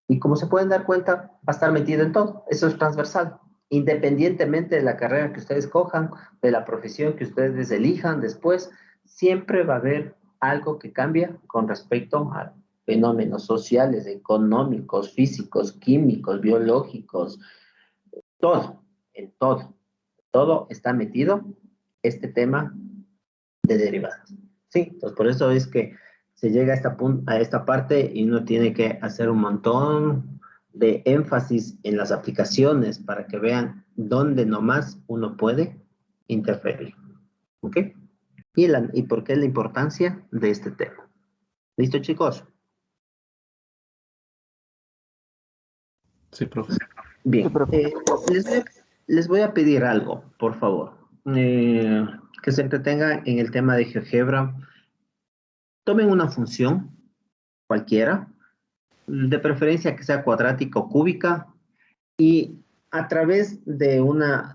Y como se pueden dar cuenta, va a estar metido en todo. Eso es transversal. Independientemente de la carrera que ustedes cojan, de la profesión que ustedes elijan después, siempre va a haber algo que cambia con respecto a fenómenos sociales, económicos, físicos, químicos, biológicos, todo, en todo. Todo está metido este tema de derivadas. Sí, entonces por eso es que se llega a esta parte y uno tiene que hacer un montón de énfasis en las aplicaciones para que vean dónde nomás uno puede interferir. ¿Ok? Y por qué la importancia de este tema. ¿Listo, chicos? Sí, profe. Bien. Les voy a pedir algo, por favor. Que se entretengan en el tema de GeoGebra. Tomen una función, cualquiera, de preferencia que sea cuadrática o cúbica, y a través de una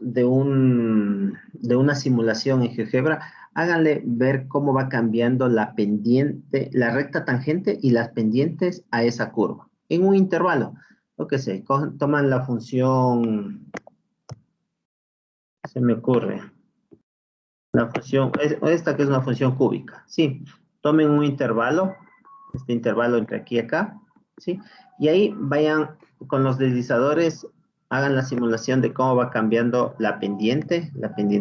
simulación en GeoGebra, háganle ver cómo va cambiando la pendiente, la recta tangente y las pendientes a esa curva, en un intervalo. Lo que sé, toman la función, se me ocurre, la función, esta que es una función cúbica, sí, tomen un intervalo, este intervalo entre aquí y acá, ¿sí? Y ahí vayan con los deslizadores, hagan la simulación de cómo va cambiando la pendiente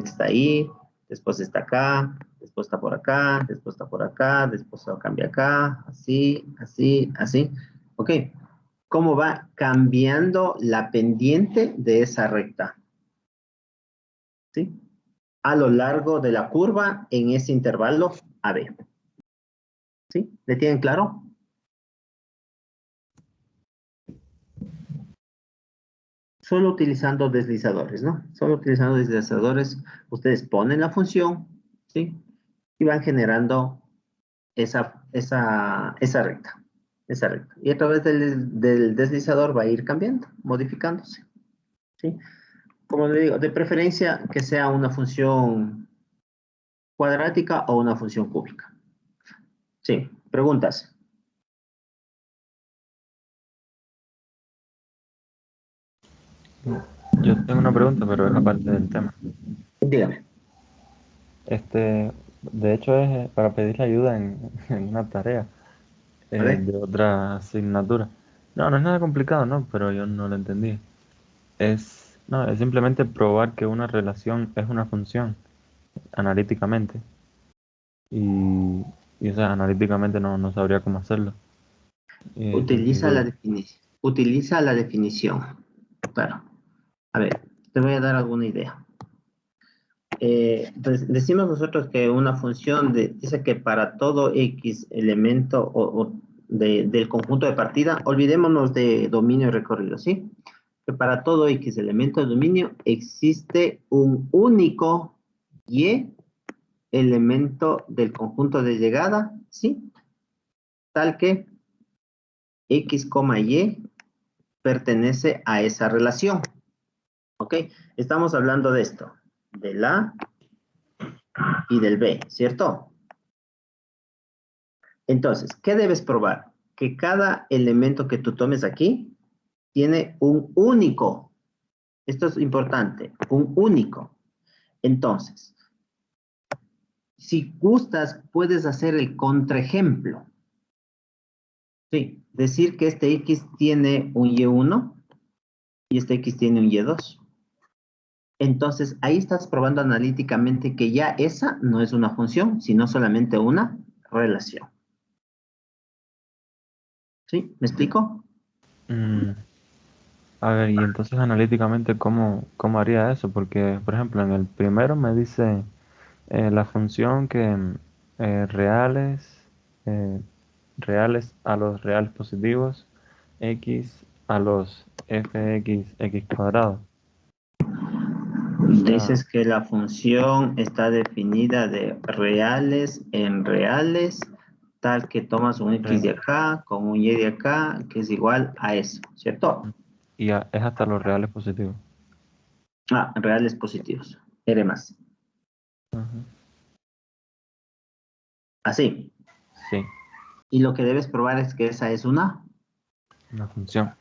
está ahí, después está acá, después está por acá, después está por acá, después se cambia acá, así, así, así, ok. ¿Cómo va cambiando la pendiente de esa recta? ¿Sí? A lo largo de la curva en ese intervalo AB. ¿Sí? ¿Le tienen claro? Solo utilizando deslizadores, ¿no? Solo utilizando deslizadores, ustedes ponen la función, ¿sí? Y van generando esa recta. Esa recta. Y a través del deslizador va a ir cambiando, modificándose. ¿Sí? como le digo, de preferencia que sea una función cuadrática o una función cúbica. Sí, preguntas. Yo tengo una pregunta, pero es aparte del tema. Dígame. De hecho, es para pedirle ayuda en una tarea de otra asignatura. No es nada complicado, ¿no? Pero yo no lo entendí. No, es simplemente probar que una relación es una función analíticamente. Y o sea, analíticamente no sabría cómo hacerlo. Utiliza la definición. Claro. A ver, te voy a dar alguna idea. Pues decimos nosotros que una función dice que para todo X elemento del conjunto de partida, olvidémonos de dominio y recorrido, ¿sí? Que para todo X elemento de dominio existe un único Y elemento del conjunto de llegada, ¿sí? Tal que X, Y pertenece a esa relación. ¿Ok? Estamos hablando de esto, del A y del B, ¿cierto? Entonces, ¿qué debes probar? Que cada elemento que tú tomes aquí tiene un único. Esto es importante, un único. Entonces, si gustas, puedes hacer el contraejemplo. Sí, decir que este X tiene un Y1 y este X tiene un Y2. Entonces, ahí estás probando analíticamente que ya esa no es una función, sino solamente una relación. ¿Sí? ¿Me explico? A ver, y entonces analíticamente, ¿cómo haría eso? Porque, por ejemplo, en el primero me dice la función que reales a los reales positivos, x a los fx cuadrado. Dices que la función está definida de reales en reales, tal que tomas un x de acá con un y de acá, que es igual a eso, ¿cierto? Y es hasta los reales positivos. Ah, reales positivos. R más. Así. Sí. Y lo que debes probar es que esa es una función.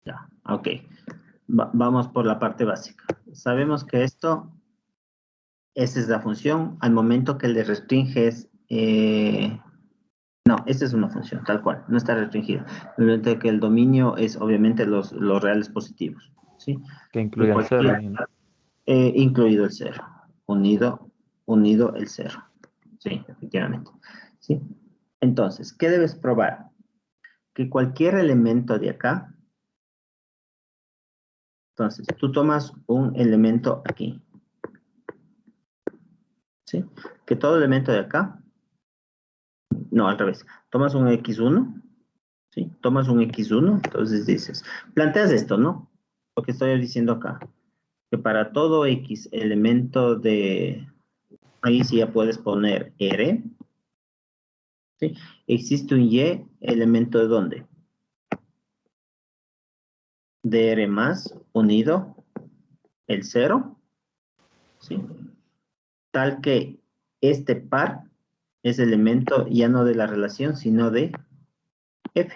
Ya, ok. Vamos por la parte básica. Sabemos que esa es la función. Al momento que le restringes, no, esta es una función, tal cual, no está restringida. Al momento que el dominio es obviamente los reales positivos, ¿sí? Que incluye el cero. Incluido el cero, unido el cero. Sí, efectivamente. ¿Sí? Entonces, ¿qué debes probar? Que cualquier elemento de acá, entonces, tú tomas un elemento aquí, ¿sí? Que todo elemento de acá, no, al revés, tomas un X1, ¿sí? Tomas un X1, entonces dices, planteas esto, ¿no? Lo que estoy diciendo acá, que para todo X elemento de, ahí sí ya puedes poner R, ¿sí? Existe un Y elemento de ¿dónde? De R más unido el 0, ¿sí? Tal que este par es elemento ya no de la relación, sino de F.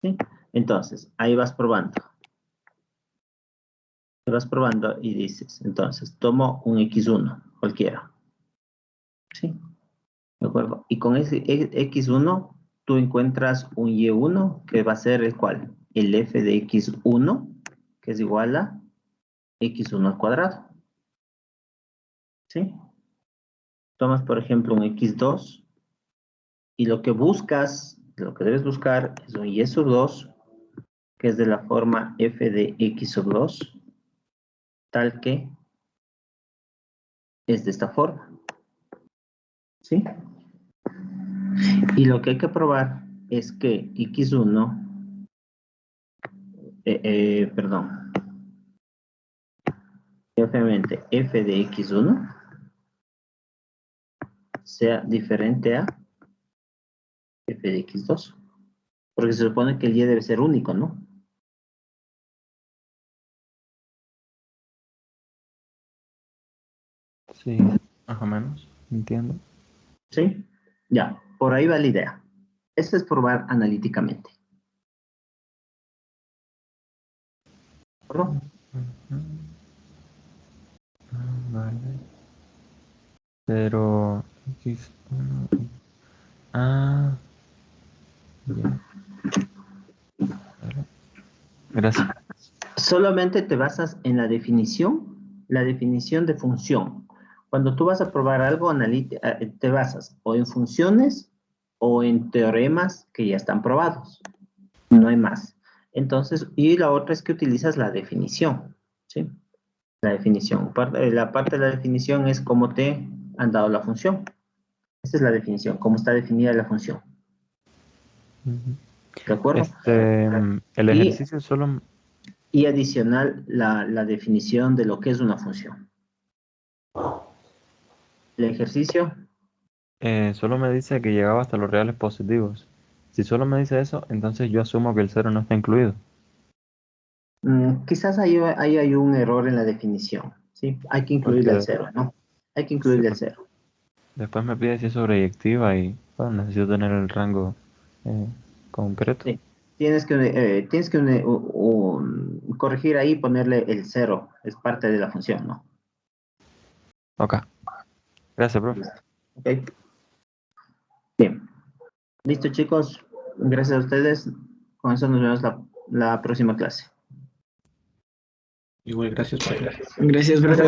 ¿Sí? Entonces, ahí vas probando. Vas probando y dices, entonces, tomo un X1, cualquiera. ¿Sí? ¿De acuerdo? Y con ese X1, tú encuentras un Y1, que va a ser el cual? El F de X1, que es igual a X1 al cuadrado. ¿Sí? Tomas, por ejemplo, un X2, y lo que buscas, lo que debes buscar es un Y sub 2, que es de la forma F de X sub 2, tal que es de esta forma. ¿Sí? Y lo que hay que probar es que X1, perdón, obviamente F de X1 sea diferente a F de X2. Porque se supone que el Y debe ser único, ¿no? Sí, más o menos, entiendo. ¿Sí? Ya, por ahí va la idea. Esto es probar analíticamente. ¿De acuerdo? Vale. Pero X1. Ah, ya. Vale. Gracias. Solamente te basas en la definición de función. Cuando tú vas a probar algo, te basas o en funciones o en teoremas que ya están probados. No hay más. Entonces, y la otra es que utilizas la definición, ¿sí? La definición. La parte de la definición es cómo te han dado la función. Esa es la definición, cómo está definida la función. ¿De acuerdo? El ejercicio solo... Y adicional, la definición de lo que es una función. El ejercicio. Solo me dice que llegaba hasta los reales positivos. Si solo me dice eso, entonces yo asumo que el 0 no está incluido. Quizás ahí hay un error en la definición, ¿sí? Hay que incluirle el 0, ¿no? Hay que incluirle el 0. Después me pide si es sobreyectiva y bueno, necesito tener el rango concreto. Sí. Tienes que corregir ahí y ponerle el 0. Es parte de la función, ¿no? Ok. Gracias, profe. Ok. Bien. Listo, chicos. Gracias a ustedes. Con eso nos vemos la próxima clase. Igual, gracias, profe. Gracias, profe.